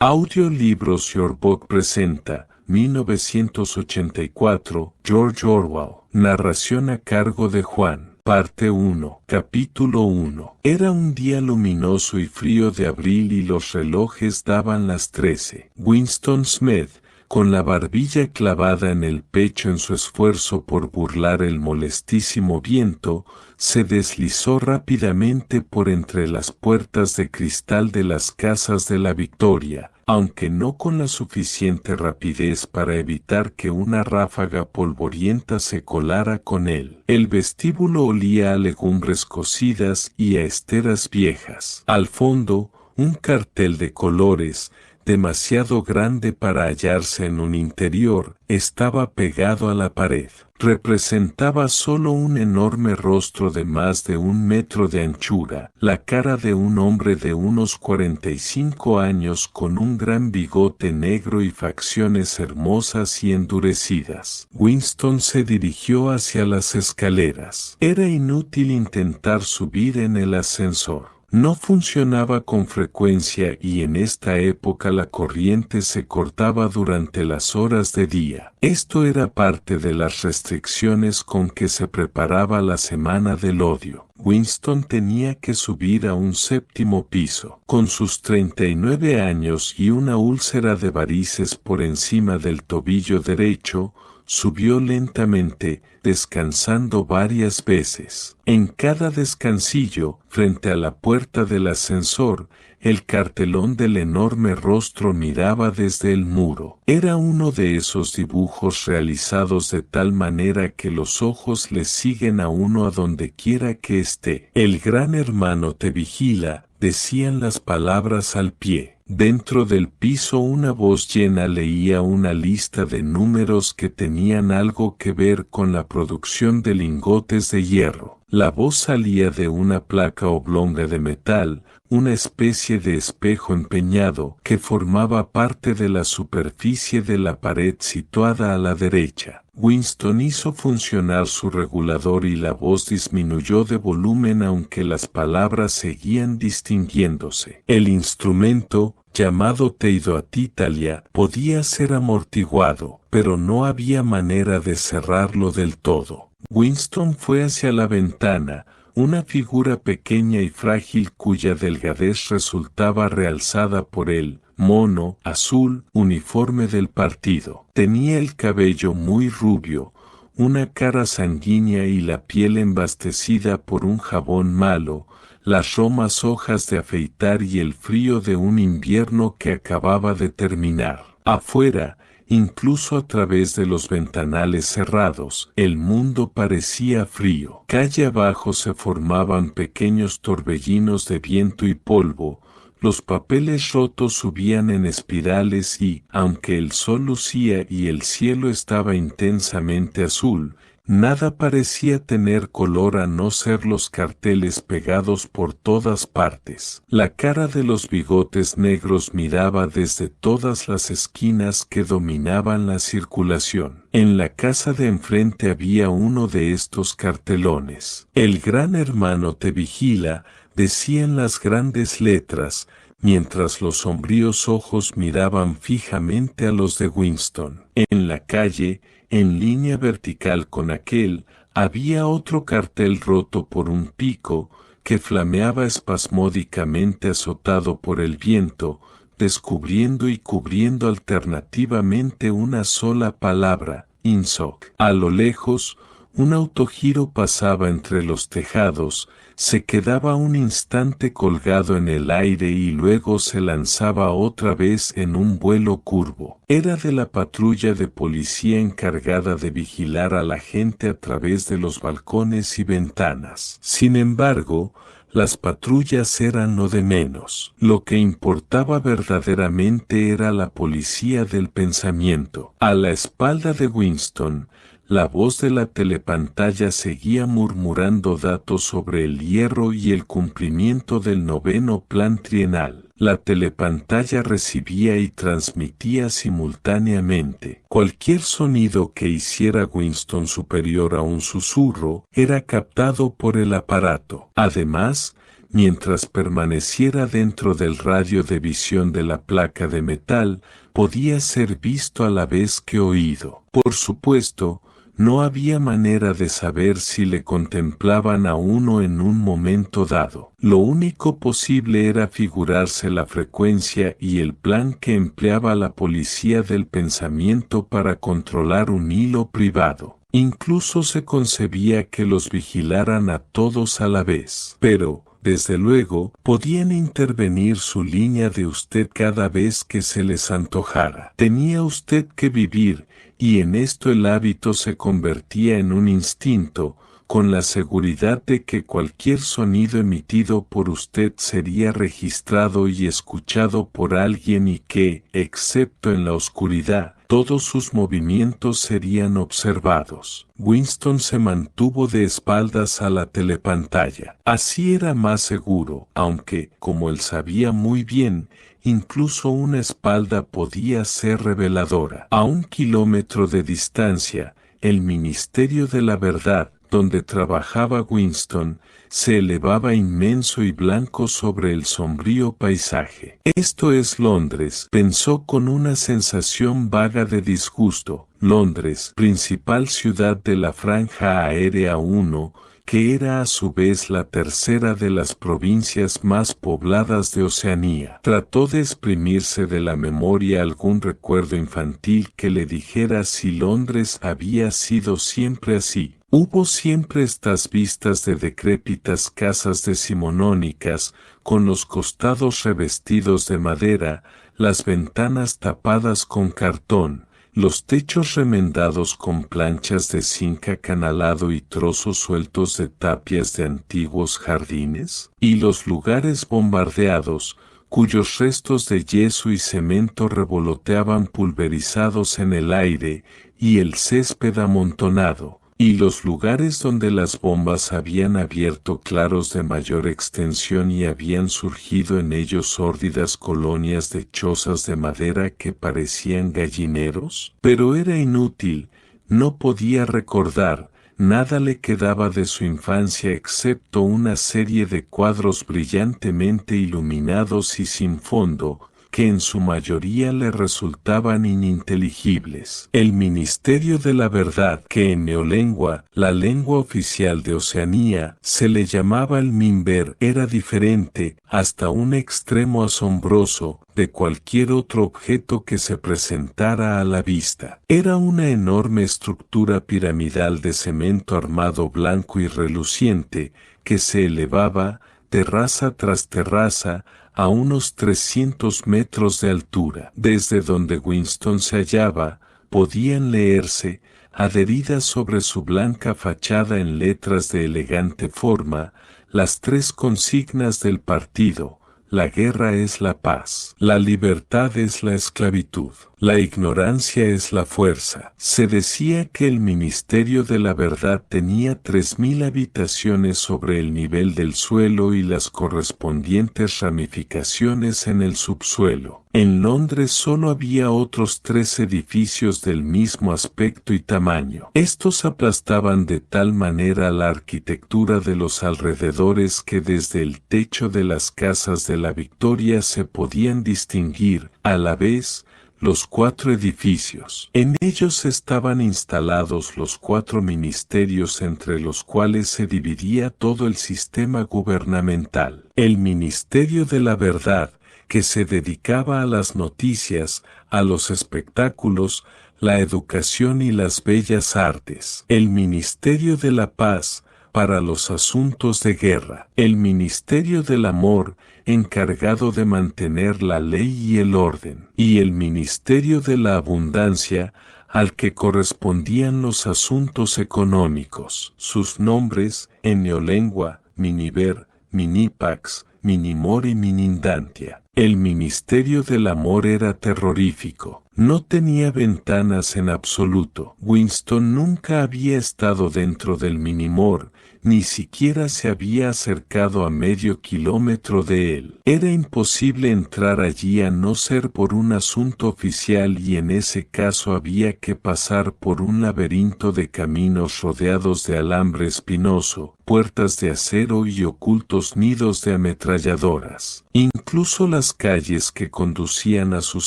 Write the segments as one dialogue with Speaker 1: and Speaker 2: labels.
Speaker 1: Audiolibros Yorkbook presenta 1984, George Orwell. Narración a cargo de Juan. Parte 1. Capítulo 1. Era un día luminoso y frío de abril y los relojes daban las 13. Winston Smith, con la barbilla clavada en el pecho en su esfuerzo por burlar el molestísimo viento, se deslizó rápidamente por entre las puertas de cristal de las casas de la Victoria, aunque no con la suficiente rapidez para evitar que una ráfaga polvorienta se colara con él. El vestíbulo olía a legumbres cocidas y a esteras viejas. Al fondo, un cartel de colores, demasiado grande para hallarse en un interior, estaba pegado a la pared. Representaba solo un enorme rostro de más de 1 metro de anchura, la cara de un hombre de unos 45 años con un gran bigote negro y facciones hermosas y endurecidas. Winston se dirigió hacia las escaleras. Era inútil intentar subir en el ascensor. No funcionaba con frecuencia y en esta época la corriente se cortaba durante las horas de día. Esto era parte de las restricciones con que se preparaba la Semana del Odio. Winston tenía que subir a un 7º piso. Con sus 39 años y una úlcera de varices por encima del tobillo derecho, subió lentamente, descansando varias veces. En cada descansillo, frente a la puerta del ascensor, el cartelón del enorme rostro miraba desde el muro. Era uno de esos dibujos realizados de tal manera que los ojos le siguen a uno a donde quiera que esté. El gran hermano te vigila, decían las palabras al pie. Dentro del piso una voz llena leía una lista de números que tenían algo que ver con la producción de lingotes de hierro. La voz salía de una placa oblonga de metal, una especie de espejo empeñado que formaba parte de la superficie de la pared situada a la derecha. Winston hizo funcionar su regulador y la voz disminuyó de volumen aunque las palabras seguían distinguiéndose. El instrumento, llamado Teodoatitalia, podía ser amortiguado, pero no había manera de cerrarlo del todo. Winston fue hacia la ventana, una figura pequeña y frágil cuya delgadez resultaba realzada por el mono azul uniforme del partido. Tenía el cabello muy rubio, una cara sanguínea y la piel embastecida por un jabón malo, las romas hojas de afeitar y el frío de un invierno que acababa de terminar. Afuera, incluso a través de los ventanales cerrados, el mundo parecía frío. Calle abajo se formaban pequeños torbellinos de viento y polvo, los papeles rotos subían en espirales y, aunque el sol lucía y el cielo estaba intensamente azul, nada parecía tener color a no ser los carteles pegados por todas partes. La cara de los bigotes negros miraba desde todas las esquinas que dominaban la circulación. En la casa de enfrente había uno de estos cartelones. El gran hermano te vigila, decían las grandes letras, mientras los sombríos ojos miraban fijamente a los de Winston. En la calle, en línea vertical con aquel, había otro cartel roto por un pico, que flameaba espasmódicamente azotado por el viento, descubriendo y cubriendo alternativamente una sola palabra, INSOC. A lo lejos, un autogiro pasaba entre los tejados, se quedaba un instante colgado en el aire y luego se lanzaba otra vez en un vuelo curvo. Era de la patrulla de policía encargada de vigilar a la gente a través de los balcones y ventanas. Sin embargo, las patrullas eran lo de menos. Lo que importaba verdaderamente era la policía del pensamiento. A la espalda de Winston, la voz de la telepantalla seguía murmurando datos sobre el hierro y el cumplimiento del 9º plan trienal. La telepantalla recibía y transmitía simultáneamente. Cualquier sonido que hiciera Winston superior a un susurro era captado por el aparato. Además, Mientras permaneciera dentro del radio de visión de la placa de metal, podía ser visto a la vez que oído. Por supuesto, no había manera de saber si le contemplaban a uno en un momento dado. Lo único posible era figurarse la frecuencia y el plan que empleaba la policía del pensamiento para controlar un hilo privado. Incluso se concebía que los vigilaran a todos a la vez. Pero, desde luego, podían intervenir su línea de usted cada vez que se les antojara. Tenía usted que vivir, y en esto el hábito se convertía en un instinto, con la seguridad de que cualquier sonido emitido por usted sería registrado y escuchado por alguien y que, excepto en la oscuridad, todos sus movimientos serían observados. Winston se mantuvo de espaldas a la telepantalla. Así era más seguro, aunque, como él sabía muy bien, incluso una espalda podía ser reveladora. A 1 kilómetro de distancia, el Ministerio de la Verdad, donde trabajaba Winston, se elevaba inmenso y blanco sobre el sombrío paisaje. Esto es Londres, pensó con una sensación vaga de disgusto. Londres, principal ciudad de la Franja Aérea 1, que era a su vez la tercera de las provincias más pobladas de Oceanía. Trató de exprimirse de la memoria algún recuerdo infantil que le dijera si Londres había sido siempre así. Hubo siempre estas vistas de decrépitas casas decimonónicas, con los costados revestidos de madera, las ventanas tapadas con cartón, los techos remendados con planchas de zinc acanalado y trozos sueltos de tapias de antiguos jardines, y los lugares bombardeados, cuyos restos de yeso y cemento revoloteaban pulverizados en el aire, y el césped amontonado, y los lugares donde las bombas habían abierto claros de mayor extensión y habían surgido en ellos sórdidas colonias de chozas de madera que parecían gallineros. Pero era inútil, no podía recordar, nada le quedaba de su infancia excepto una serie de cuadros brillantemente iluminados y sin fondo, que en su mayoría le resultaban ininteligibles. El Ministerio de la Verdad, que en neolengua, la lengua oficial de Oceanía, se le llamaba el Minber, era diferente, hasta un extremo asombroso, de cualquier otro objeto que se presentara a la vista. Era una enorme estructura piramidal de cemento armado blanco y reluciente, que se elevaba, terraza tras terraza, a unos 300 metros de altura. Desde donde Winston se hallaba, podían leerse, adheridas sobre su blanca fachada en letras de elegante forma, las 3 consignas del partido: la guerra es la paz, la libertad es la esclavitud, la ignorancia es la fuerza. Se decía que el Ministerio de la Verdad tenía 3000 habitaciones sobre el nivel del suelo y las correspondientes ramificaciones en el subsuelo. En Londres solo había otros 3 edificios del mismo aspecto y tamaño. Estos aplastaban de tal manera la arquitectura de los alrededores que desde el techo de las casas de la Victoria se podían distinguir, a la vez, los 4 edificios. En ellos estaban instalados los 4 ministerios entre los cuales se dividía todo el sistema gubernamental. El Ministerio de la Verdad, que se dedicaba a las noticias, a los espectáculos, la educación y las bellas artes. El Ministerio de la Paz, para los asuntos de guerra. El Ministerio del Amor, encargado de mantener la ley y el orden. Y el Ministerio de la Abundancia, al que correspondían los asuntos económicos. Sus nombres, en neolengua, Miniver, Minipax, Minimor y Minindantia. El Ministerio del Amor era terrorífico. No tenía ventanas en absoluto. Winston nunca había estado dentro del Minimore, ni siquiera se había acercado a medio kilómetro de él. Era imposible entrar allí a no ser por un asunto oficial y en ese caso había que pasar por un laberinto de caminos rodeados de alambre espinoso, puertas de acero y ocultos nidos de ametralladoras. Incluso las calles que conducían a sus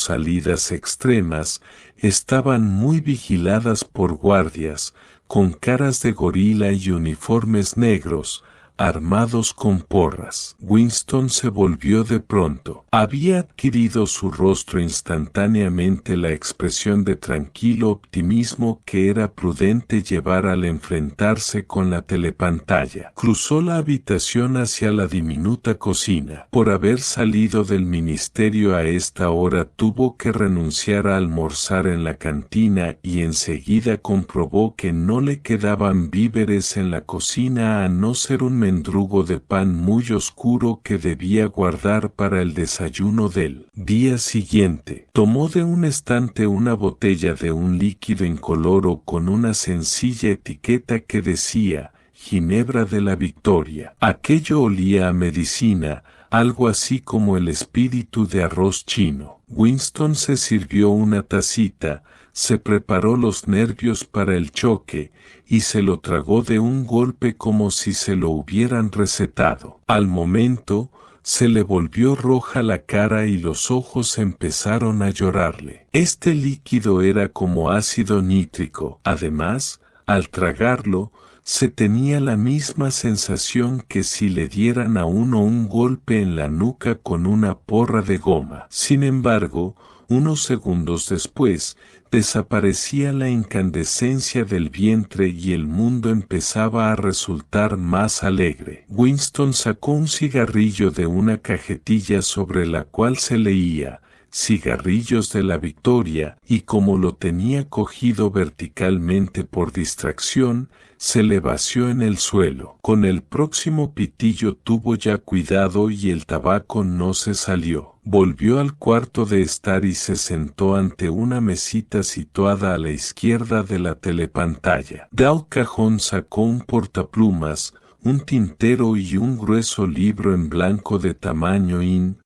Speaker 1: salidas extremas estaban muy vigiladas por guardias, con caras de gorila y uniformes negros, armados con porras. Winston se volvió de pronto. Había adquirido su rostro instantáneamente la expresión de tranquilo optimismo que era prudente llevar al enfrentarse con la telepantalla. Cruzó la habitación hacia la diminuta cocina. Por haber salido del ministerio a esta hora tuvo que renunciar a almorzar en la cantina y enseguida comprobó que no le quedaban víveres en la cocina a no ser un mendrugo de pan muy oscuro que debía guardar para el desayuno del día siguiente. Tomó de un estante una botella de un líquido incoloro con una sencilla etiqueta que decía Ginebra de la Victoria. Aquello olía a medicina, algo así como el espíritu de arroz chino. Winston se sirvió una tacita, se preparó los nervios para el choque, y se lo tragó de un golpe como si se lo hubieran recetado. Al momento, se le volvió roja la cara y los ojos empezaron a llorarle. Este líquido era como ácido nítrico. Además, al tragarlo, se tenía la misma sensación que si le dieran a uno un golpe en la nuca con una porra de goma. Sin embargo, unos segundos después, desaparecía la incandescencia del vientre y el mundo empezaba a resultar más alegre. Winston sacó un cigarrillo de una cajetilla sobre la cual se leía Cigarrillos de la Victoria, y como lo tenía cogido verticalmente por distracción, se le vació en el suelo. Con el próximo pitillo tuvo ya cuidado y el tabaco no se salió. Volvió al cuarto de estar y se sentó ante una mesita situada a la izquierda de la telepantalla. Del cajón sacó un portaplumas, un tintero y un grueso libro en blanco de tamaño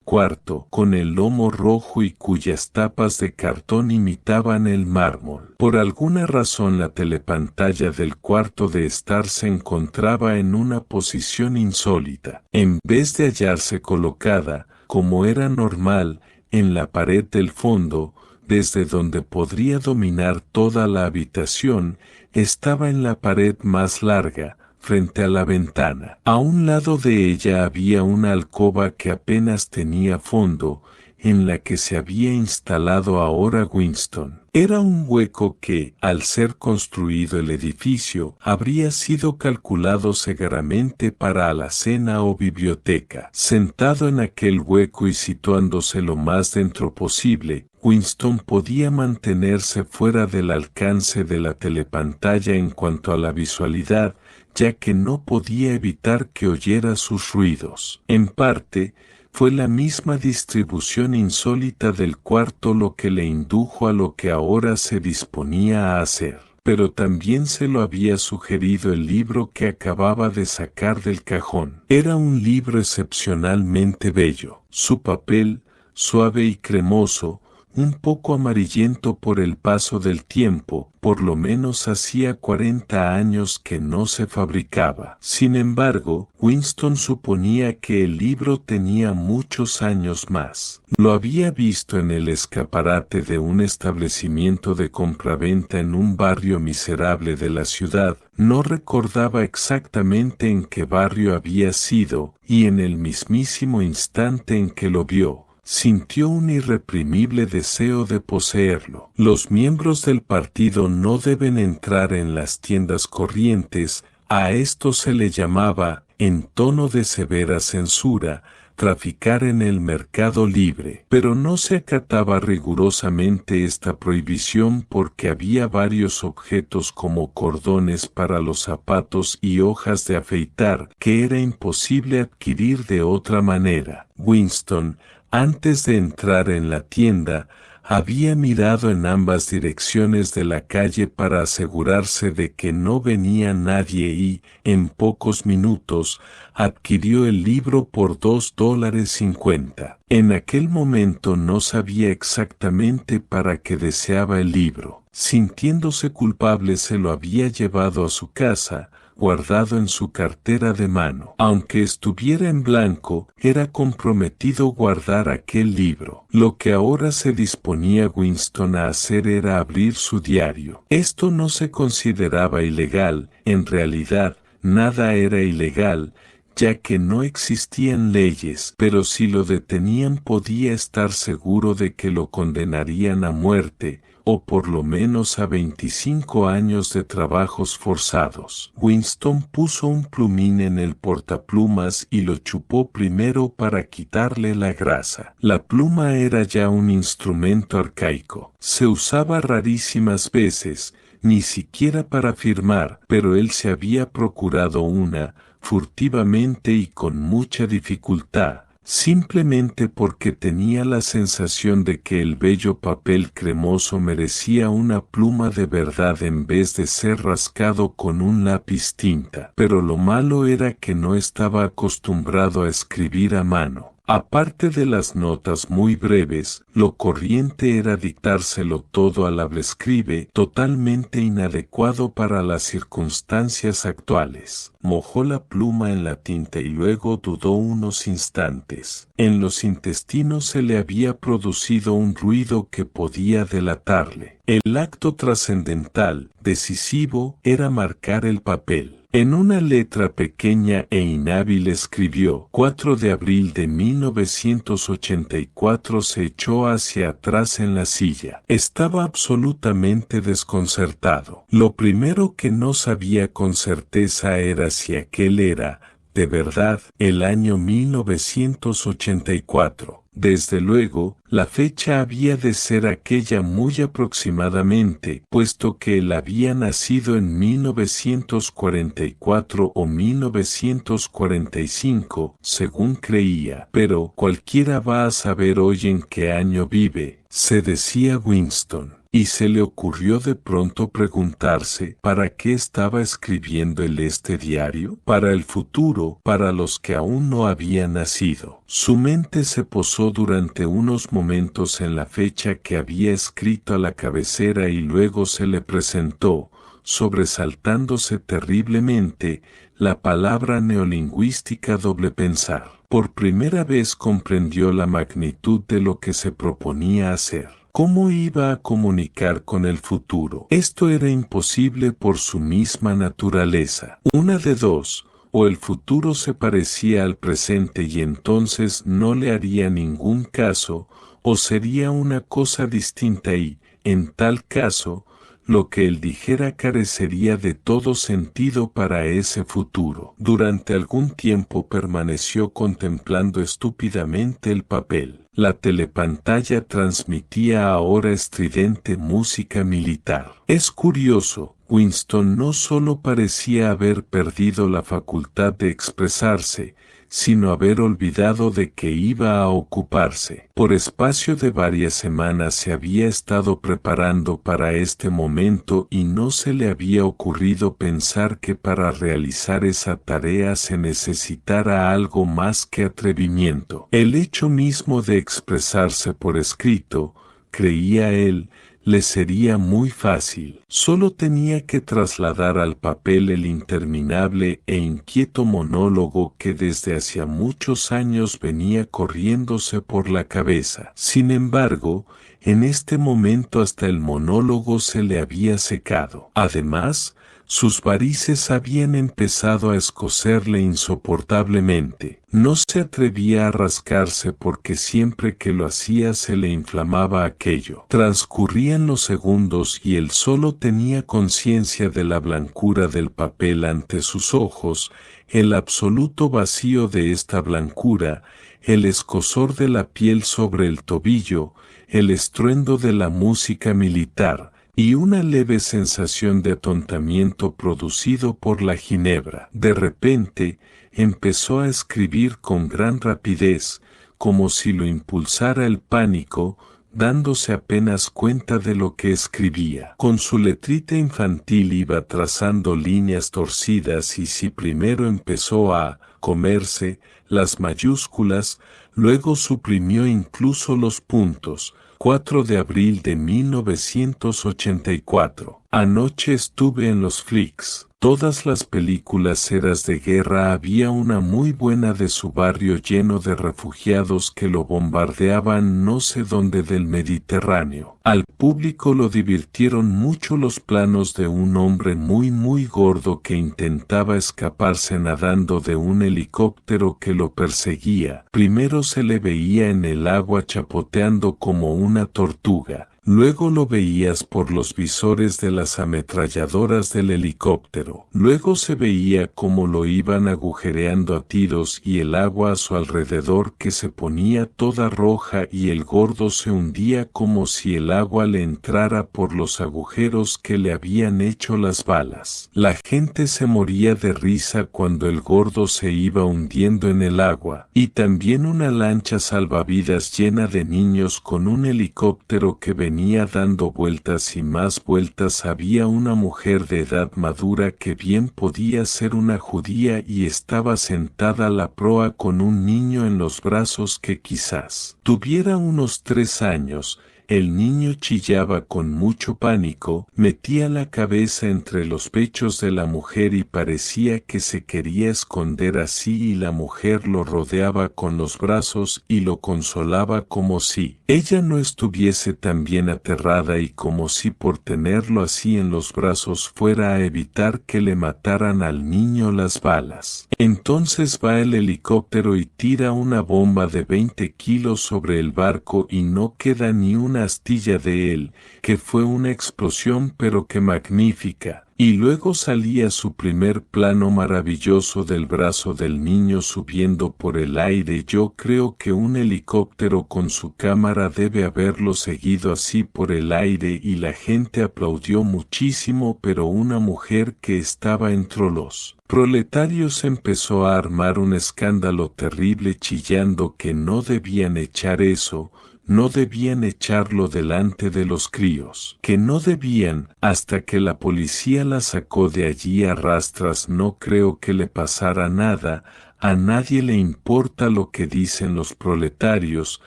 Speaker 1: cuarto, con el lomo rojo y cuyas tapas de cartón imitaban el mármol. Por alguna razón la telepantalla del cuarto de estar se encontraba en una posición insólita. En vez de hallarse colocada, como era normal, en la pared del fondo, desde donde podría dominar toda la habitación, estaba en la pared más larga, frente a la ventana. A un lado de ella había una alcoba que apenas tenía fondo, en la que se había instalado ahora Winston. Era un hueco que, al ser construido el edificio, habría sido calculado segaramente para alacena o biblioteca. Sentado en aquel hueco y situándose lo más dentro posible, Winston podía mantenerse fuera del alcance de la telepantalla en cuanto a la visualidad, ya que no podía evitar que oyera sus ruidos. En parte, fue la misma distribución insólita del cuarto lo que le indujo a lo que ahora se disponía a hacer. Pero también se lo había sugerido el libro que acababa de sacar del cajón. Era un libro excepcionalmente bello. Su papel, suave y cremoso, un poco amarillento por el paso del tiempo, por lo menos hacía 40 años que no se fabricaba. Sin embargo, Winston suponía que el libro tenía muchos años más. Lo había visto en el escaparate de un establecimiento de compraventa en un barrio miserable de la ciudad. No recordaba exactamente en qué barrio había sido, y en el mismísimo instante en que lo vio, sintió un irreprimible deseo de poseerlo. Los miembros del partido no deben entrar en las tiendas corrientes, a esto se le llamaba, en tono de severa censura, traficar en el mercado libre. Pero no se acataba rigurosamente esta prohibición porque había varios objetos como cordones para los zapatos y hojas de afeitar que era imposible adquirir de otra manera. Winston, antes de entrar en la tienda, Había mirado en ambas direcciones de la calle para asegurarse de que no venía nadie y, en pocos minutos, adquirió el libro por $2.50. En aquel momento no sabía exactamente para qué deseaba el libro. Sintiéndose culpable se lo había llevado a su casa, guardado en su cartera de mano. Aunque estuviera en blanco, era comprometido guardar aquel libro. Lo que ahora se disponía Winston a hacer era abrir su diario. Esto no se consideraba ilegal, en realidad, nada era ilegal, ya que no existían leyes, pero si lo detenían podía estar seguro de que lo condenarían a muerte, o por lo menos a 25 años de trabajos forzados. Winston puso un plumín en el portaplumas y lo chupó primero para quitarle la grasa. La pluma era ya un instrumento arcaico. Se usaba rarísimas veces, ni siquiera para firmar, pero él se había procurado una, furtivamente y con mucha dificultad, simplemente porque tenía la sensación de que el bello papel cremoso merecía una pluma de verdad en vez de ser rascado con un lápiz tinta. Pero lo malo era que no estaba acostumbrado a escribir a mano. Aparte de las notas muy breves, lo corriente era dictárselo todo al hablaescribe, totalmente inadecuado para las circunstancias actuales. Mojó la pluma en la tinta y luego dudó unos instantes. En los intestinos se le había producido un ruido que podía delatarle. El acto trascendental, decisivo, era marcar el papel. En una letra pequeña e inhábil escribió: 4 de abril de 1984. Se echó hacia atrás en la silla. Estaba absolutamente desconcertado. Lo primero que no sabía con certeza era si aquel era, de verdad, el año 1984. Desde luego, la fecha había de ser aquella muy aproximadamente, puesto que él había nacido en 1944 o 1945, según creía. Pero cualquiera va a saber hoy en qué año vive, se decía Winston. Y se le ocurrió de pronto preguntarse ¿para qué estaba escribiendo él este diario? Para el futuro, para los que aún no habían nacido. Su mente se posó durante unos momentos en la fecha que había escrito a la cabecera y luego se le presentó, sobresaltándose terriblemente, la palabra neolingüística doble pensar. Por primera vez comprendió la magnitud de lo que se proponía hacer. ¿Cómo iba a comunicar con el futuro? Esto era imposible por su misma naturaleza. Una de dos, o el futuro se parecía al presente y entonces no le haría ningún caso, o sería una cosa distinta y, en tal caso, lo que él dijera carecería de todo sentido para ese futuro. Durante algún tiempo permaneció contemplando estúpidamente el papel. La telepantalla transmitía ahora estridente música militar. Es curioso, Winston no solo parecía haber perdido la facultad de expresarse, sino haber olvidado de que iba a ocuparse. Por espacio de varias semanas se había estado preparando para este momento y no se le había ocurrido pensar que para realizar esa tarea se necesitara algo más que atrevimiento. El hecho mismo de expresarse por escrito, creía él, le sería muy fácil. Solo tenía que trasladar al papel el interminable e inquieto monólogo que desde hacía muchos años venía corriéndose por la cabeza. Sin embargo, en este momento hasta el monólogo se le había secado. Además, sus varices habían empezado a escocerle insoportablemente. No se atrevía a rascarse porque siempre que lo hacía se le inflamaba aquello. Transcurrían los segundos y él solo tenía conciencia de la blancura del papel ante sus ojos, el absoluto vacío de esta blancura, el escozor de la piel sobre el tobillo, el estruendo de la música militar, y una leve sensación de atontamiento producido por la ginebra. De repente, empezó a escribir con gran rapidez, como si lo impulsara el pánico, dándose apenas cuenta de lo que escribía. Con su letrita infantil iba trazando líneas torcidas y si primero empezó a comerse las mayúsculas, luego suprimió incluso los puntos. 4 de abril de 1984. Anoche estuve en los flicks. Todas las películas eras de guerra. Había una muy buena de su barrio lleno de refugiados que lo bombardeaban no sé dónde del Mediterráneo. Al público lo divirtieron mucho los planos de un hombre muy gordo que intentaba escaparse nadando de un helicóptero que lo perseguía. Primero se le veía en el agua chapoteando como una tortuga. Luego lo veías por los visores de las ametralladoras del helicóptero. Luego se veía cómo lo iban agujereando a tiros y el agua a su alrededor que se ponía toda roja y el gordo se hundía como si el agua le entrara por los agujeros que le habían hecho las balas. La gente se moría de risa cuando el gordo se iba hundiendo en el agua. Y también una lancha salvavidas llena de niños con un helicóptero que venía dando vueltas y más vueltas. Había una mujer de edad madura que bien podía ser una judía y estaba sentada a la proa con un niño en los brazos que quizás tuviera unos 3 años. El niño chillaba con mucho pánico, metía la cabeza entre los pechos de la mujer y parecía que se quería esconder así y la mujer lo rodeaba con los brazos y lo consolaba como si ella no estuviese tan bien aterrada y como si por tenerlo así en los brazos fuera a evitar que le mataran al niño las balas. Entonces va el helicóptero y tira una bomba de 20 kilos sobre el barco y no queda ni una astilla de él, que fue una explosión pero que magnífica. Y luego salía su primer plano maravilloso del brazo del niño subiendo por el aire. Yo creo que un helicóptero con su cámara debe haberlo seguido así por el aire y la gente aplaudió muchísimo, pero una mujer que estaba entre los proletarios empezó a armar un escándalo terrible chillando que no debían echar eso, no debían echarlo delante de los críos, que no debían, hasta que la policía la sacó de allí a rastras. No creo que le pasara nada, a nadie le importa lo que dicen los proletarios,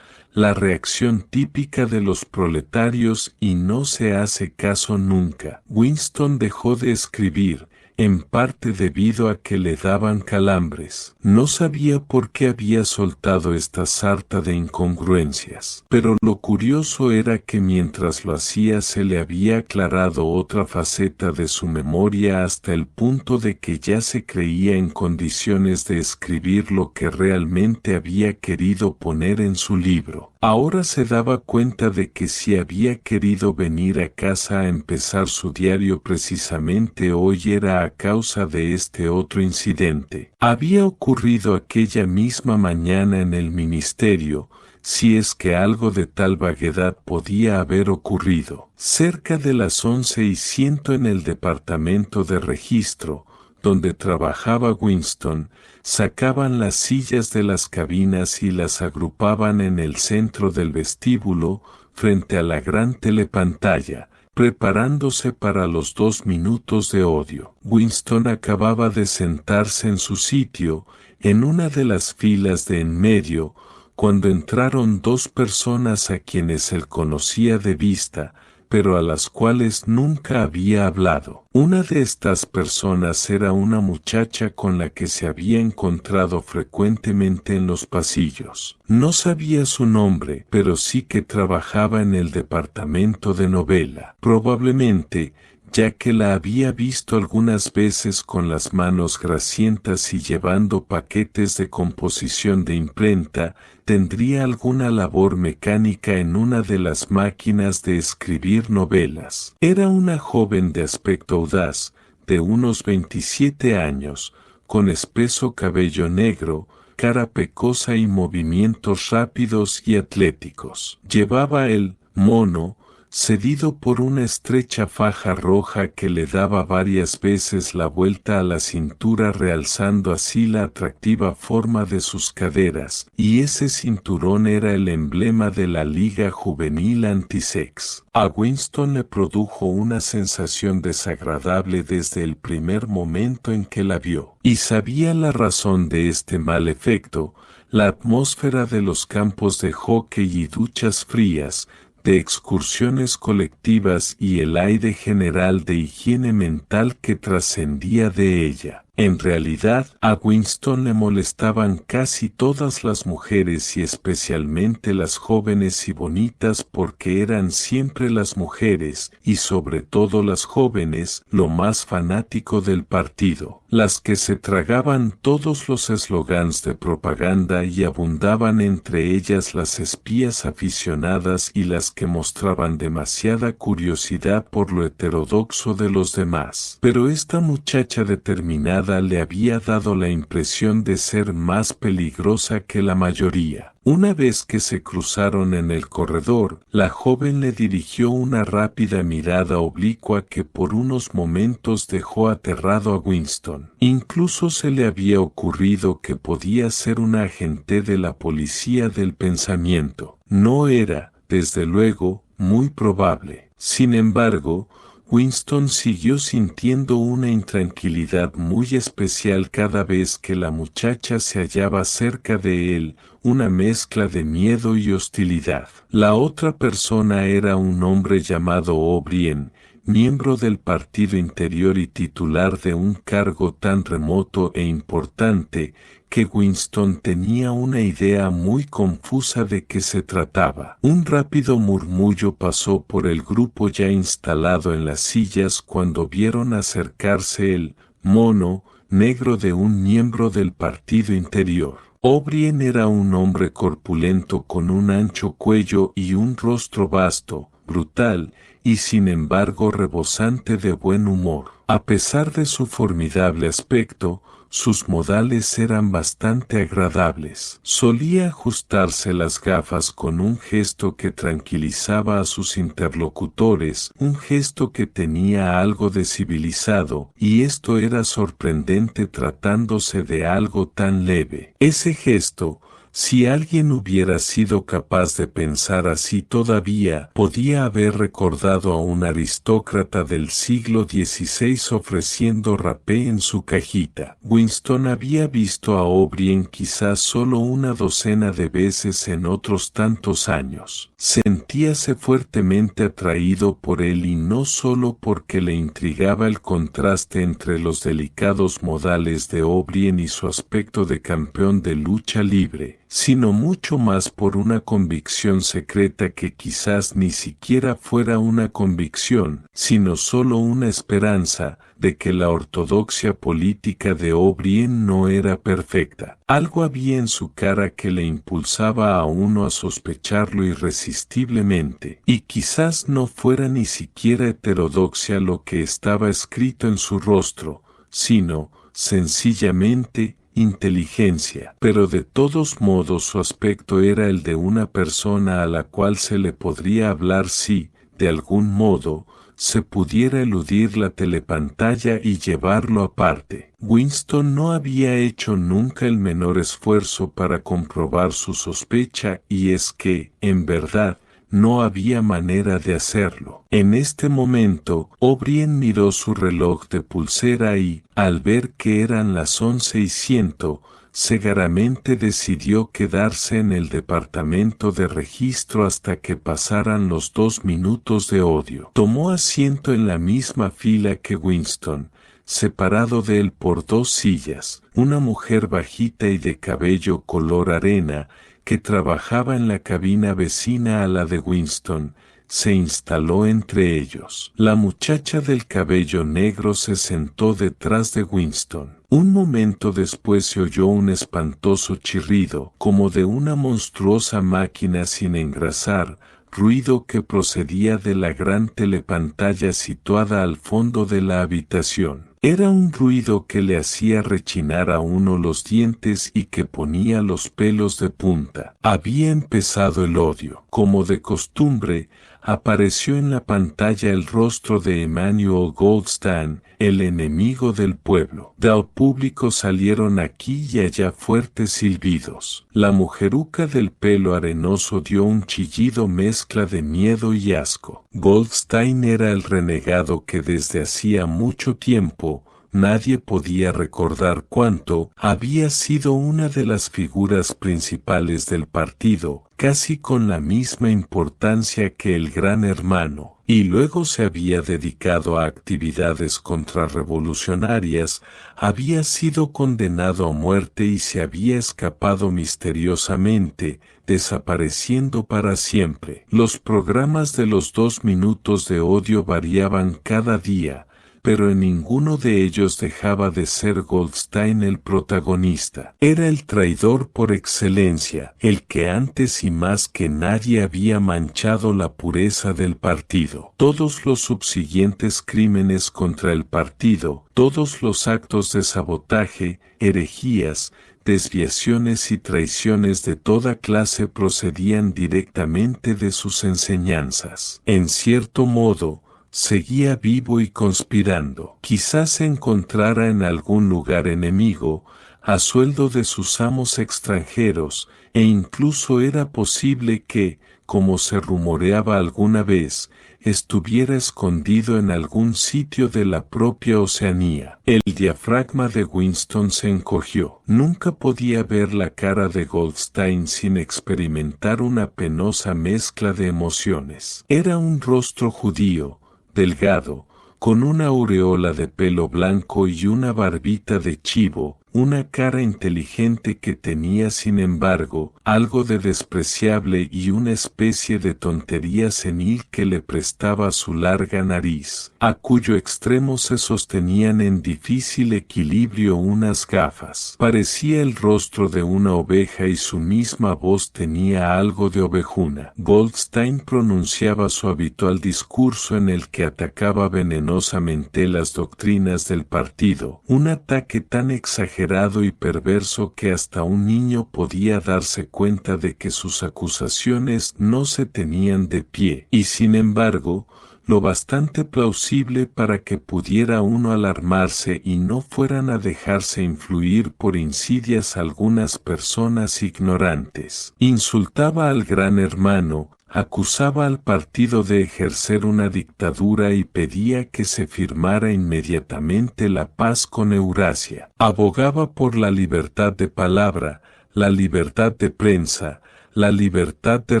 Speaker 1: la reacción típica de los proletarios y no se hace caso nunca. Winston dejó de escribir, en parte debido a que le daban calambres. No sabía por qué había soltado esta sarta de incongruencias. Pero lo curioso era que mientras lo hacía se le había aclarado otra faceta de su memoria hasta el punto de que ya se creía en condiciones de escribir lo que realmente había querido poner en su libro. Ahora se daba cuenta de que si había querido venir a casa a empezar su diario precisamente hoy era a causa de este otro incidente. Había ocurrido aquella misma mañana en el ministerio, si es que algo de tal vaguedad podía haber ocurrido. Cerca de las 11:01 en el departamento de registro, donde trabajaba Winston, sacaban las sillas de las cabinas y las agrupaban en el centro del vestíbulo, frente a la gran telepantalla, preparándose para los 2 minutos de odio. Winston acababa de sentarse en su sitio, en una de las filas de en medio, cuando entraron 2 personas a quienes él conocía de vista, pero a las cuales nunca había hablado. Una de estas personas era una muchacha con la que se había encontrado frecuentemente en los pasillos. No sabía su nombre, pero sí que trabajaba en el departamento de novela. Probablemente, ya que la había visto algunas veces con las manos grasientas y llevando paquetes de composición de imprenta, tendría alguna labor mecánica en una de las máquinas de escribir novelas. Era una joven de aspecto audaz, de unos 27 años, con espeso cabello negro, cara pecosa y movimientos rápidos y atléticos. Llevaba el mono, cedido por una estrecha faja roja que le daba varias veces la vuelta a la cintura, realzando así la atractiva forma de sus caderas, y ese cinturón era el emblema de la Liga Juvenil Antisex. A Winston le produjo una sensación desagradable desde el primer momento en que la vio, y sabía la razón de este mal efecto: la atmósfera de los campos de hockey y duchas frías, de excursiones colectivas y el aire general de higiene mental que trascendía de ella. En realidad, a Winston le molestaban casi todas las mujeres y especialmente las jóvenes y bonitas, porque eran siempre las mujeres, y sobre todo las jóvenes, lo más fanático del partido, las que se tragaban todos los eslogans de propaganda y abundaban entre ellas las espías aficionadas y las que mostraban demasiada curiosidad por lo heterodoxo de los demás. Pero esta muchacha determinada le había dado la impresión de ser más peligrosa que la mayoría. Una vez que se cruzaron en el corredor, la joven le dirigió una rápida mirada oblicua que por unos momentos dejó aterrado a Winston. Incluso se le había ocurrido que podía ser un agente de la policía del pensamiento. No era, desde luego, muy probable. Sin embargo, Winston siguió sintiendo una intranquilidad muy especial cada vez que la muchacha se hallaba cerca de él, una mezcla de miedo y hostilidad. La otra persona era un hombre llamado O'Brien, miembro del Partido Interior y titular de un cargo tan remoto e importante que Winston tenía una idea muy confusa de qué se trataba. Un rápido murmullo pasó por el grupo ya instalado en las sillas cuando vieron acercarse el mono negro de un miembro del Partido Interior. O'Brien era un hombre corpulento con un ancho cuello y un rostro vasto, brutal, y sin embargo rebosante de buen humor. A pesar de su formidable aspecto, sus modales eran bastante agradables. Solía ajustarse las gafas con un gesto que tranquilizaba a sus interlocutores, un gesto que tenía algo de civilizado, y esto era sorprendente tratándose de algo tan leve. Ese gesto, si alguien hubiera sido capaz de pensar así todavía, podía haber recordado a un aristócrata del siglo XVI ofreciendo rapé en su cajita. Winston había visto a O'Brien quizás solo una docena de veces en otros tantos años. Sentíase fuertemente atraído por él, y no solo porque le intrigaba el contraste entre los delicados modales de O'Brien y su aspecto de campeón de lucha libre, sino mucho más por una convicción secreta que quizás ni siquiera fuera una convicción, sino solo una esperanza, de que la ortodoxia política de O'Brien no era perfecta. Algo había en su cara que le impulsaba a uno a sospecharlo irresistiblemente, y quizás no fuera ni siquiera heterodoxia lo que estaba escrito en su rostro, sino, sencillamente, inteligencia. Pero de todos modos su aspecto era el de una persona a la cual se le podría hablar si, de algún modo, se pudiera eludir la telepantalla y llevarlo aparte. Winston no había hecho nunca el menor esfuerzo para comprobar su sospecha, y es que, en verdad, no había manera de hacerlo. En este momento, O'Brien miró su reloj de pulsera y, al ver que eran las 11:01, cegaramente decidió quedarse en el departamento de registro hasta que pasaran los 2 minutos de odio. Tomó asiento en la misma fila que Winston, separado de él por 2 sillas. Una mujer bajita y de cabello color arena, que trabajaba en la cabina vecina a la de Winston, se instaló entre ellos. La muchacha del cabello negro se sentó detrás de Winston. Un momento después se oyó un espantoso chirrido, como de una monstruosa máquina sin engrasar, ruido que procedía de la gran telepantalla situada al fondo de la habitación. Era un ruido que le hacía rechinar a uno los dientes y que ponía los pelos de punta. Había empezado el odio. Como de costumbre, apareció en la pantalla el rostro de Emmanuel Goldstein, el enemigo del pueblo. Del público salieron aquí y allá fuertes silbidos. La mujeruca del pelo arenoso dio un chillido mezcla de miedo y asco. Goldstein era el renegado que desde hacía mucho tiempo, nadie podía recordar cuánto, había sido una de las figuras principales del partido, casi con la misma importancia que el Gran Hermano, y luego se había dedicado a actividades contrarrevolucionarias, había sido condenado a muerte y se había escapado misteriosamente, desapareciendo para siempre. Los programas de los 2 minutos de odio variaban cada día, pero en ninguno de ellos dejaba de ser Goldstein el protagonista. Era el traidor por excelencia, el que antes y más que nadie había manchado la pureza del partido. Todos los subsiguientes crímenes contra el partido, todos los actos de sabotaje, herejías, desviaciones y traiciones de toda clase procedían directamente de sus enseñanzas. En cierto modo, seguía vivo y conspirando. Quizás se encontrara en algún lugar enemigo, a sueldo de sus amos extranjeros, e incluso era posible que, como se rumoreaba alguna vez, estuviera escondido en algún sitio de la propia Oceanía. El diafragma de Winston se encogió. Nunca podía ver la cara de Goldstein sin experimentar una penosa mezcla de emociones. Era un rostro judío, delgado, con una aureola de pelo blanco y una barbita de chivo, una cara inteligente que tenía sin embargo algo de despreciable y una especie de tontería senil que le prestaba su larga nariz, a cuyo extremo se sostenían en difícil equilibrio unas gafas. Parecía el rostro de una oveja y su misma voz tenía algo de ovejuna. Goldstein pronunciaba su habitual discurso en el que atacaba venenosamente las doctrinas del partido, un ataque tan exagerado y perverso que hasta un niño podía darse cuenta de que sus acusaciones no se tenían de pie, y sin embargo, lo bastante plausible para que pudiera uno alarmarse y no fueran a dejarse influir por insidias algunas personas ignorantes. Insultaba al Gran Hermano, acusaba al partido de ejercer una dictadura y pedía que se firmara inmediatamente la paz con Eurasia. Abogaba por la libertad de palabra, la libertad de prensa, la libertad de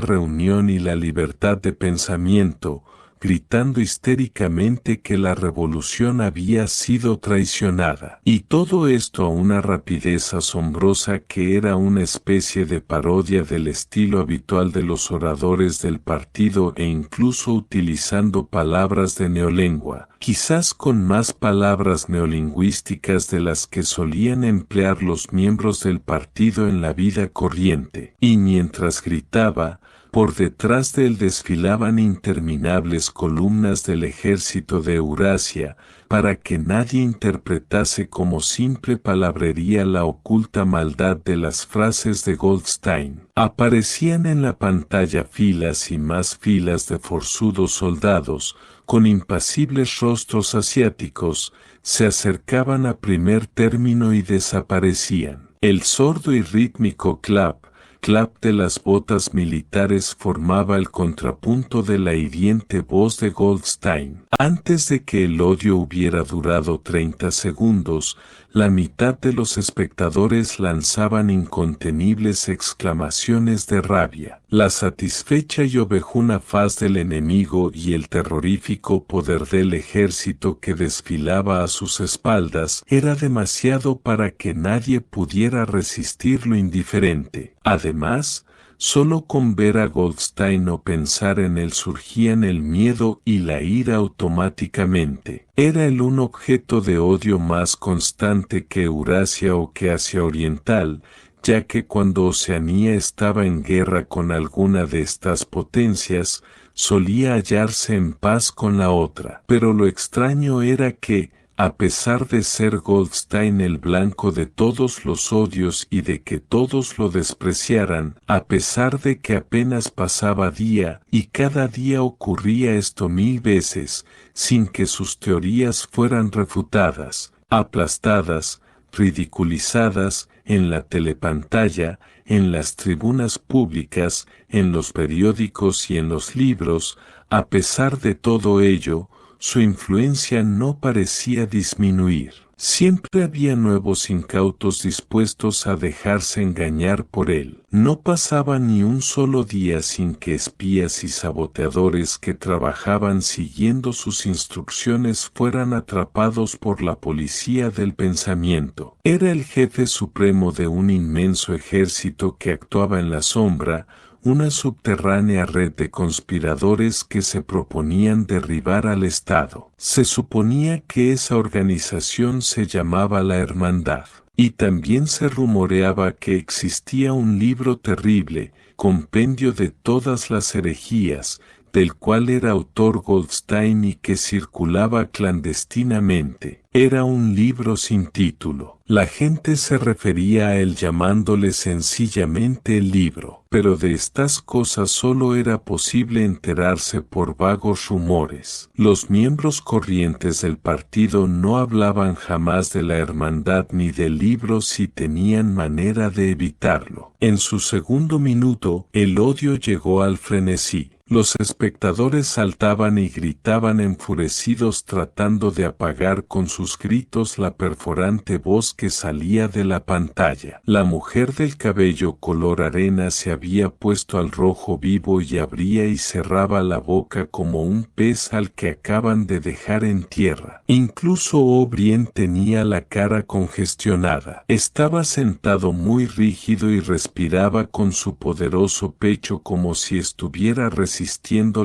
Speaker 1: reunión y la libertad de pensamiento, gritando histéricamente que la revolución había sido traicionada. Y todo esto a una rapidez asombrosa que era una especie de parodia del estilo habitual de los oradores del partido e incluso utilizando palabras de neolengua, quizás con más palabras neolingüísticas de las que solían emplear los miembros del partido en la vida corriente. Y mientras gritaba, por detrás de él desfilaban interminables columnas del ejército de Eurasia, para que nadie interpretase como simple palabrería la oculta maldad de las frases de Goldstein. Aparecían en la pantalla filas y más filas de forzudos soldados, con impasibles rostros asiáticos, se acercaban a primer término y desaparecían. El sordo y rítmico clap de las botas militares formaba el contrapunto de la hiriente voz de Goldstein. Antes de que el odio hubiera durado 30 segundos, la mitad de los espectadores lanzaban incontenibles exclamaciones de rabia. La satisfecha y ovejuna faz del enemigo y el terrorífico poder del ejército que desfilaba a sus espaldas era demasiado para que nadie pudiera resistir lo indiferente. Además, solo con ver a Goldstein o pensar en él surgían el miedo y la ira automáticamente. Era él un objeto de odio más constante que Eurasia o que Asia Oriental, ya que cuando Oceanía estaba en guerra con alguna de estas potencias, solía hallarse en paz con la otra. Pero lo extraño era que, A pesar de ser Goldstein el blanco de todos los odios y de que todos lo despreciaran, a pesar de que apenas pasaba día y cada día ocurría esto 1000 veces, sin que sus teorías fueran refutadas, aplastadas, ridiculizadas, en la telepantalla, en las tribunas públicas, en los periódicos y en los libros, a pesar de todo ello, su influencia no parecía disminuir. Siempre había nuevos incautos dispuestos a dejarse engañar por él. No pasaba ni un solo día sin que espías y saboteadores que trabajaban siguiendo sus instrucciones fueran atrapados por la policía del pensamiento. Era el jefe supremo de un inmenso ejército que actuaba en la sombra, una subterránea red de conspiradores que se proponían derribar al Estado. Se suponía que esa organización se llamaba la Hermandad, y también se rumoreaba que existía un libro terrible, compendio de todas las herejías, del cual era autor Goldstein y que circulaba clandestinamente. Era un libro sin título. La gente se refería a él llamándole sencillamente el libro, pero de estas cosas solo era posible enterarse por vagos rumores. Los miembros corrientes del partido no hablaban jamás de la hermandad ni del libro si tenían manera de evitarlo. En su segundo minuto, el odio llegó al frenesí. Los espectadores saltaban y gritaban enfurecidos tratando de apagar con sus gritos la perforante voz que salía de la pantalla. La mujer del cabello color arena se había puesto al rojo vivo y abría y cerraba la boca como un pez al que acaban de dejar en tierra. Incluso O'Brien tenía la cara congestionada. Estaba sentado muy rígido y respiraba con su poderoso pecho como si estuviera resistiendo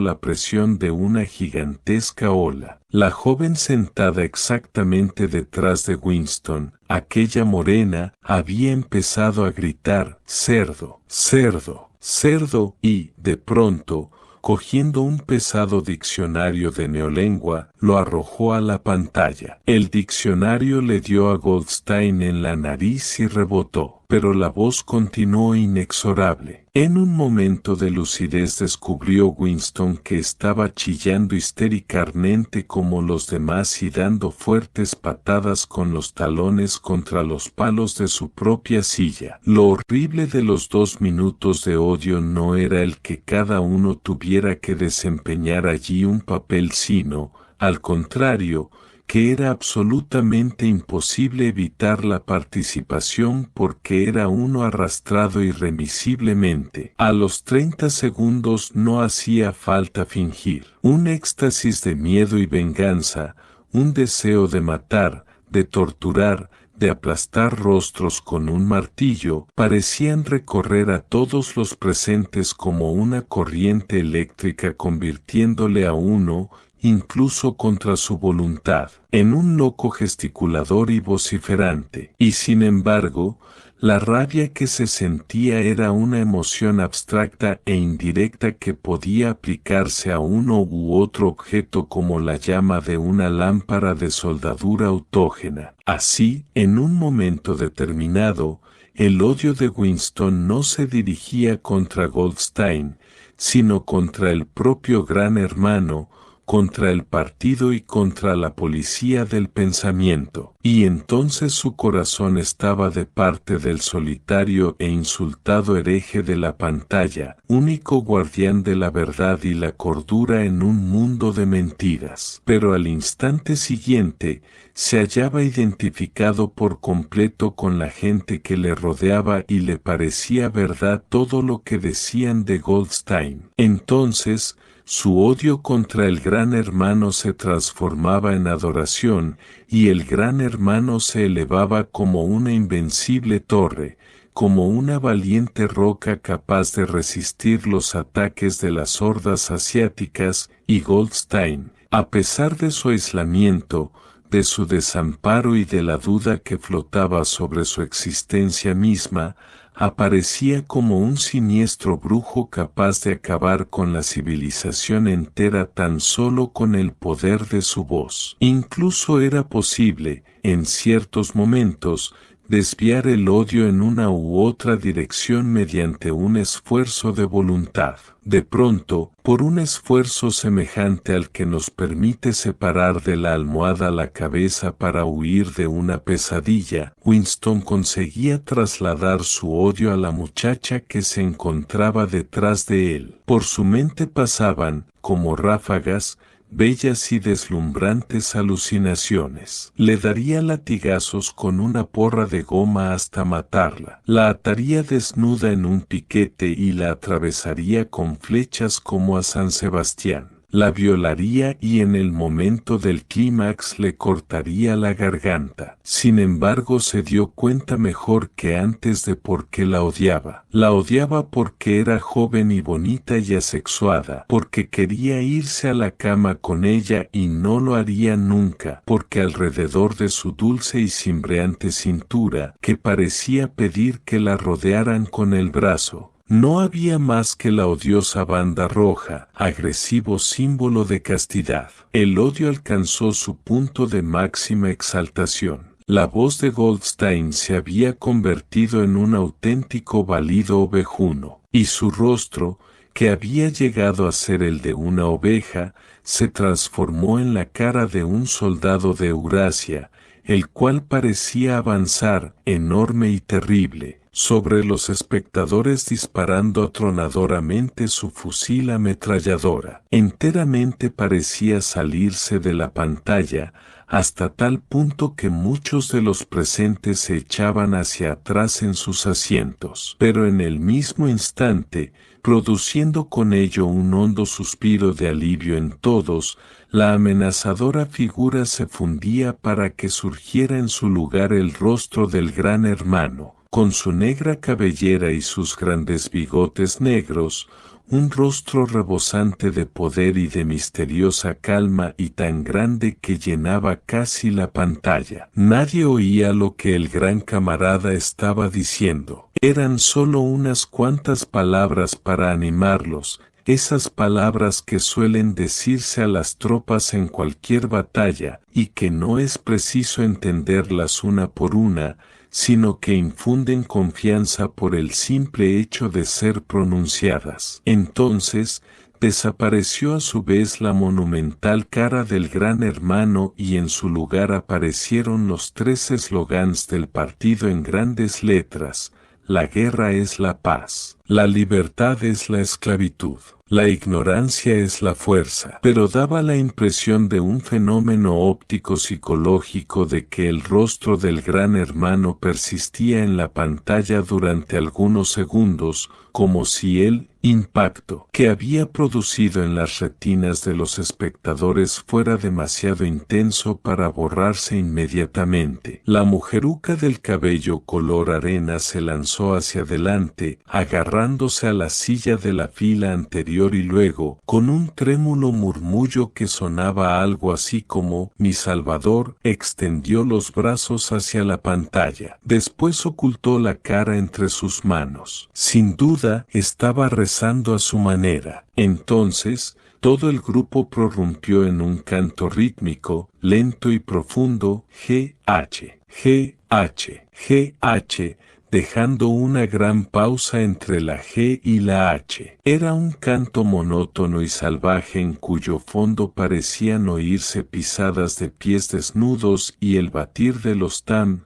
Speaker 1: la presión de una gigantesca ola. La joven sentada exactamente detrás de Winston, aquella morena, había empezado a gritar, «cerdo, cerdo, cerdo», y, de pronto, cogiendo un pesado diccionario de neolengua, lo arrojó a la pantalla. El diccionario le dio a Goldstein en la nariz y rebotó, pero la voz continuó inexorable. En un momento de lucidez descubrió Winston que estaba chillando histéricamente como los demás y dando fuertes patadas con los talones contra los palos de su propia silla. Lo horrible de los 2 minutos de odio no era el que cada uno tuviera que desempeñar allí un papel, sino, al contrario, que era absolutamente imposible evitar la participación porque era uno arrastrado irremisiblemente. A los 30 segundos no hacía falta fingir. Un éxtasis de miedo y venganza, un deseo de matar, de torturar, de aplastar rostros con un martillo, parecían recorrer a todos los presentes como una corriente eléctrica convirtiéndole a uno, incluso contra su voluntad, en un loco gesticulador y vociferante. Y sin embargo, la rabia que se sentía era una emoción abstracta e indirecta que podía aplicarse a uno u otro objeto como la llama de una lámpara de soldadura autógena. Así, en un momento determinado, el odio de Winston no se dirigía contra Goldstein, sino contra el propio Gran Hermano, contra el partido y contra la policía del pensamiento, y entonces su corazón estaba de parte del solitario e insultado hereje de la pantalla, único guardián de la verdad y la cordura en un mundo de mentiras. Pero al instante siguiente, se hallaba identificado por completo con la gente que le rodeaba y le parecía verdad todo lo que decían de Goldstein. Entonces, su odio contra el Gran Hermano se transformaba en adoración, y el Gran Hermano se elevaba como una invencible torre, como una valiente roca capaz de resistir los ataques de las hordas asiáticas, y Goldstein, a pesar de su aislamiento, de su desamparo y de la duda que flotaba sobre su existencia misma, aparecía como un siniestro brujo capaz de acabar con la civilización entera tan solo con el poder de su voz. Incluso era posible, en ciertos momentos, desviar el odio en una u otra dirección mediante un esfuerzo de voluntad. De pronto, por un esfuerzo semejante al que nos permite separar de la almohada la cabeza para huir de una pesadilla, Winston conseguía trasladar su odio a la muchacha que se encontraba detrás de él. Por su mente pasaban, como ráfagas, bellas y deslumbrantes alucinaciones. Le daría latigazos con una porra de goma hasta matarla. La ataría desnuda en un piquete y la atravesaría con flechas como a San Sebastián. La violaría y en el momento del clímax le cortaría la garganta. Sin embargo, se dio cuenta mejor que antes de por qué la odiaba. La odiaba porque era joven y bonita y asexuada, porque quería irse a la cama con ella y no lo haría nunca, porque alrededor de su dulce y cimbreante cintura, que parecía pedir que la rodearan con el brazo, no había más que la odiosa banda roja, agresivo símbolo de castidad. El odio alcanzó su punto de máxima exaltación. La voz de Goldstein se había convertido en un auténtico balido ovejuno, y su rostro, que había llegado a ser el de una oveja, se transformó en la cara de un soldado de Eurasia, el cual parecía avanzar, enorme y terrible, sobre los espectadores disparando atronadoramente su fusil ametralladora. Enteramente parecía salirse de la pantalla, hasta tal punto que muchos de los presentes se echaban hacia atrás en sus asientos. Pero en el mismo instante, produciendo con ello un hondo suspiro de alivio en todos, la amenazadora figura se fundía para que surgiera en su lugar el rostro del Gran Hermano, con su negra cabellera y sus grandes bigotes negros, un rostro rebosante de poder y de misteriosa calma y tan grande que llenaba casi la pantalla. Nadie oía lo que el gran camarada estaba diciendo. Eran solo unas cuantas palabras para animarlos, esas palabras que suelen decirse a las tropas en cualquier batalla, y que no es preciso entenderlas una por una, sino que infunden confianza por el simple hecho de ser pronunciadas. Entonces, desapareció a su vez la monumental cara del Gran Hermano y en su lugar aparecieron los 3 eslogans del partido en grandes letras: la guerra es la paz, la libertad es la esclavitud, la ignorancia es la fuerza. Pero daba la impresión de un fenómeno óptico psicológico de que el rostro del Gran Hermano persistía en la pantalla durante algunos segundos, como si el impacto que había producido en las retinas de los espectadores fuera demasiado intenso para borrarse inmediatamente. La mujeruca del cabello color arena se lanzó hacia adelante, agarrándose a la silla de la fila anterior y luego, con un trémulo murmullo que sonaba algo así como «Mi Salvador», extendió los brazos hacia la pantalla. Después ocultó la cara entre sus manos. Sin duda, estaba rezando a su manera. Entonces, todo el grupo prorrumpió en un canto rítmico, lento y profundo, G-H, G-H, G-H, dejando una gran pausa entre la G y la H. Era un canto monótono y salvaje en cuyo fondo parecían oírse pisadas de pies desnudos y el batir de los tam.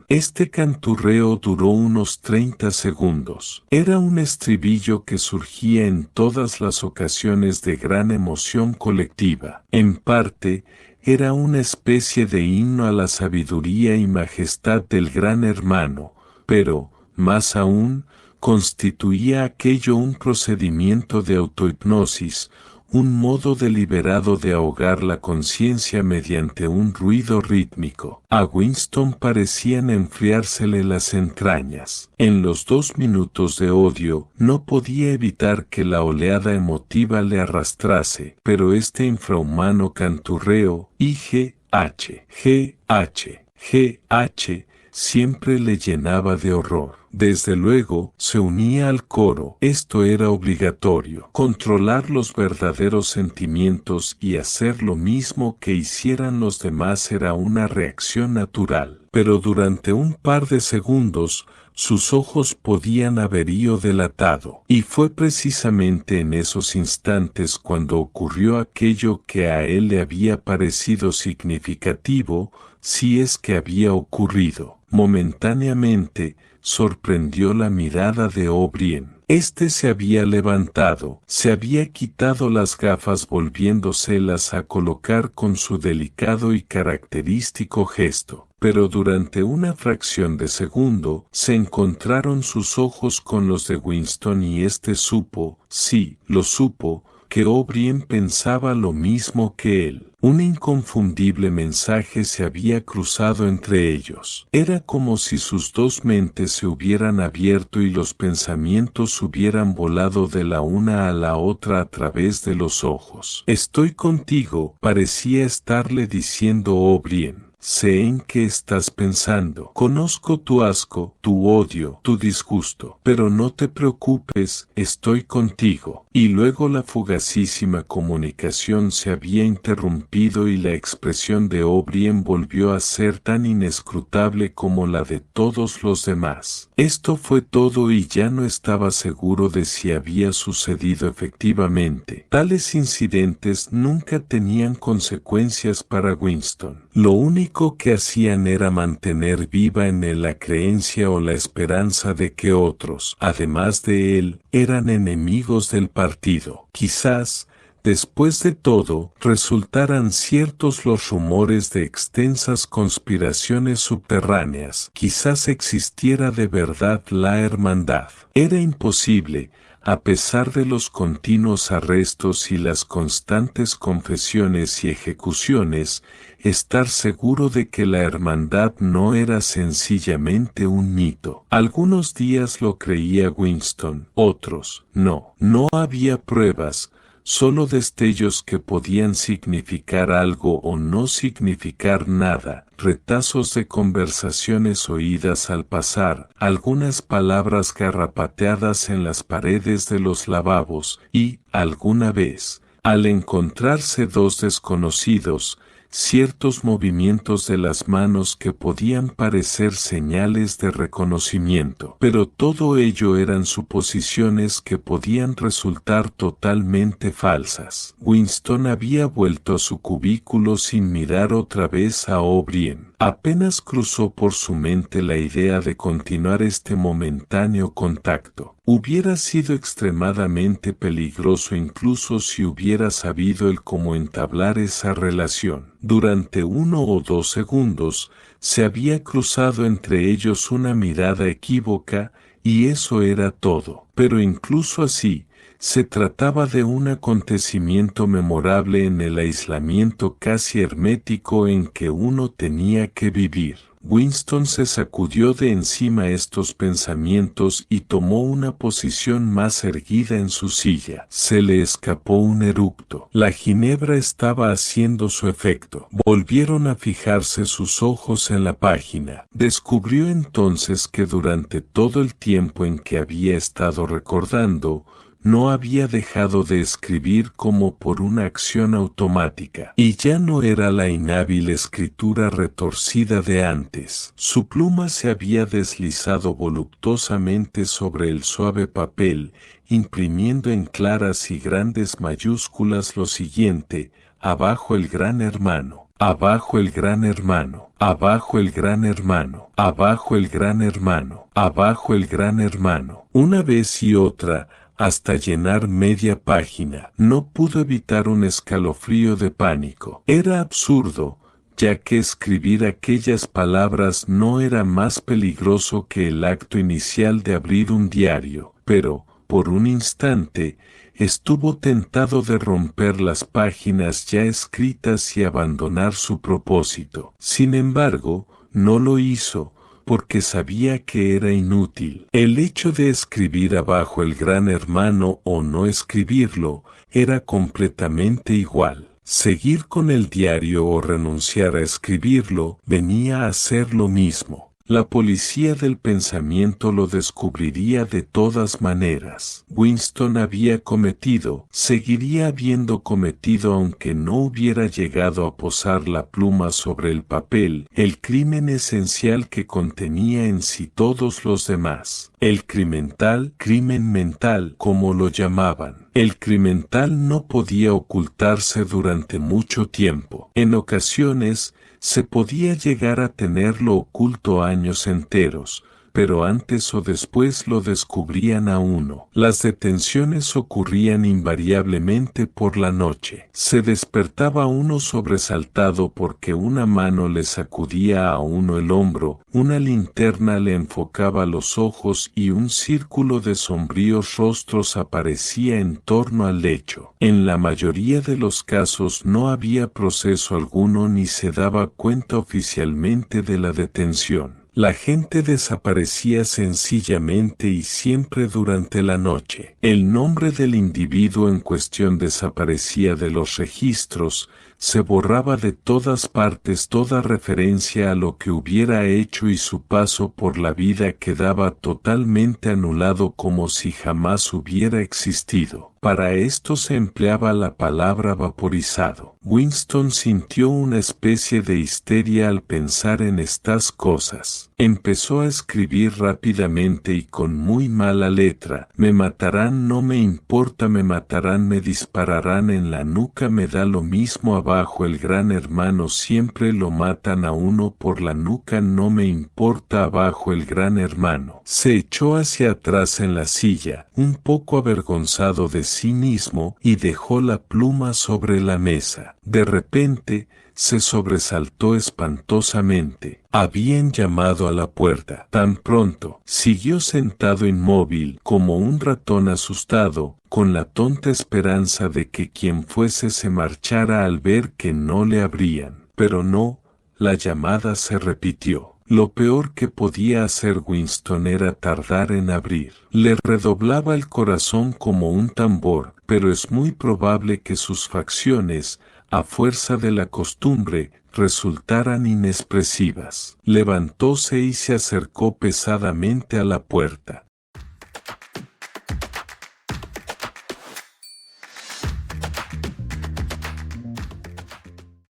Speaker 1: Este canturreo duró unos 30 segundos. Era un estribillo que surgía en todas las ocasiones de gran emoción colectiva. En parte, era una especie de himno a la sabiduría y majestad del Gran Hermano, pero, más aún, constituía aquello un procedimiento de autohipnosis, un modo deliberado de ahogar la conciencia mediante un ruido rítmico. A Winston parecían enfriársele las entrañas. En los 2 minutos de odio, no podía evitar que la oleada emotiva le arrastrase, pero este infrahumano canturreo, G-H, G-H, G-H, siempre le llenaba de horror. Desde luego, se unía al coro. Esto era obligatorio. Controlar los verdaderos sentimientos y hacer lo mismo que hicieran los demás era una reacción natural. Pero durante un par de segundos, sus ojos podían haber ido delatado. Y fue precisamente en esos instantes cuando ocurrió aquello que a él le había parecido significativo, si es que había ocurrido. Momentáneamente, sorprendió la mirada de O'Brien. Este se había levantado, se había quitado las gafas volviéndoselas a colocar con su delicado y característico gesto. Pero durante una fracción de segundo, se encontraron sus ojos con los de Winston y éste supo, sí, lo supo, que O'Brien pensaba lo mismo que él. Un inconfundible mensaje se había cruzado entre ellos. Era como si sus dos mentes se hubieran abierto y los pensamientos hubieran volado de la una a la otra a través de los ojos. Estoy contigo, parecía estarle diciendo O'Brien. Sé en qué estás pensando. Conozco tu asco, tu odio, tu disgusto. Pero no te preocupes, estoy contigo. Y luego la fugacísima comunicación se había interrumpido y la expresión de O'Brien volvió a ser tan inescrutable como la de todos los demás. Esto fue todo y ya no estaba seguro de si había sucedido efectivamente. Tales incidentes nunca tenían consecuencias para Winston. Lo único que hacían era mantener viva en él la creencia o la esperanza de que otros, además de él, eran enemigos del partido. Quizás, después de todo, resultaran ciertos los rumores de extensas conspiraciones subterráneas. Quizás existiera de verdad la hermandad. Era imposible, a pesar de los continuos arrestos y las constantes confesiones y ejecuciones, estar seguro de que la hermandad no era sencillamente un mito. Algunos días lo creía Winston, otros no. No había pruebas, solo destellos que podían significar algo o no significar nada, retazos de conversaciones oídas al pasar, algunas palabras garrapateadas en las paredes de los lavabos y, alguna vez, al encontrarse dos desconocidos, ciertos movimientos de las manos que podían parecer señales de reconocimiento. Pero todo ello eran suposiciones que podían resultar totalmente falsas. Winston había vuelto a su cubículo sin mirar otra vez a O'Brien. Apenas cruzó por su mente la idea de continuar este momentáneo contacto. Hubiera sido extremadamente peligroso incluso si hubiera sabido él cómo entablar esa relación. Durante 1 o 2 segundos, se había cruzado entre ellos una mirada equívoca, y eso era todo. Pero incluso así, se trataba de un acontecimiento memorable en el aislamiento casi hermético en que uno tenía que vivir. Winston se sacudió de encima estos pensamientos y tomó una posición más erguida en su silla. Se le escapó un eructo. La ginebra estaba haciendo su efecto. Volvieron a fijarse sus ojos en la página. Descubrió entonces que durante todo el tiempo en que había estado recordando, no había dejado de escribir como por una acción automática, y ya no era la inhábil escritura retorcida de antes. Su pluma se había deslizado voluptuosamente sobre el suave papel, imprimiendo en claras y grandes mayúsculas lo siguiente: abajo el gran hermano, abajo el gran hermano, abajo el gran hermano, abajo el gran hermano, abajo el gran hermano. Una vez y otra, hasta llenar media página. No pudo evitar un escalofrío de pánico. Era absurdo, ya que escribir aquellas palabras no era más peligroso que el acto inicial de abrir un diario, pero, por un instante, estuvo tentado de romper las páginas ya escritas y abandonar su propósito. Sin embargo, no lo hizo, porque sabía que era inútil. El hecho de escribir abajo el gran hermano o no escribirlo, era completamente igual. Seguir con el diario o renunciar a escribirlo, venía a ser lo mismo. La policía del pensamiento lo descubriría de todas maneras. Winston había cometido, seguiría habiendo cometido aunque no hubiera llegado a posar la pluma sobre el papel, el crimen esencial que contenía en sí todos los demás. El crimen mental, como lo llamaban. El criminal no podía ocultarse durante mucho tiempo. En ocasiones, se podía llegar a tenerlo oculto años enteros, pero antes o después lo descubrían a uno. Las detenciones ocurrían invariablemente por la noche. Se despertaba uno sobresaltado porque una mano le sacudía a uno el hombro, una linterna le enfocaba los ojos y un círculo de sombríos rostros aparecía en torno al lecho. En la mayoría de los casos no había proceso alguno ni se daba cuenta oficialmente de la detención. La gente desaparecía sencillamente y siempre durante la noche. El nombre del individuo en cuestión desaparecía de los registros, se borraba de todas partes toda referencia a lo que hubiera hecho y su paso por la vida quedaba totalmente anulado como si jamás hubiera existido. Para esto se empleaba la palabra vaporizado. Winston sintió una especie de histeria al pensar en estas cosas. Empezó a escribir rápidamente y con muy mala letra. Me matarán, no me importa, me matarán, me dispararán en la nuca, me da lo mismo abajo, el gran hermano siempre lo matan a uno por la nuca, no me importa abajo, el gran hermano. Se echó hacia atrás en la silla, un poco avergonzado de sí mismo, y dejó la pluma sobre la mesa. De repente, se sobresaltó espantosamente. Habían llamado a la puerta. Tan pronto, siguió sentado inmóvil, como un ratón asustado, con la tonta esperanza de que quien fuese se marchara al ver que no le abrían. Pero no, la llamada se repitió. Lo peor que podía hacer Winston era tardar en abrir. Le redoblaba el corazón como un tambor, pero es muy probable que sus facciones, a fuerza de la costumbre, resultaran inexpresivas. Levantóse y se acercó pesadamente a la puerta.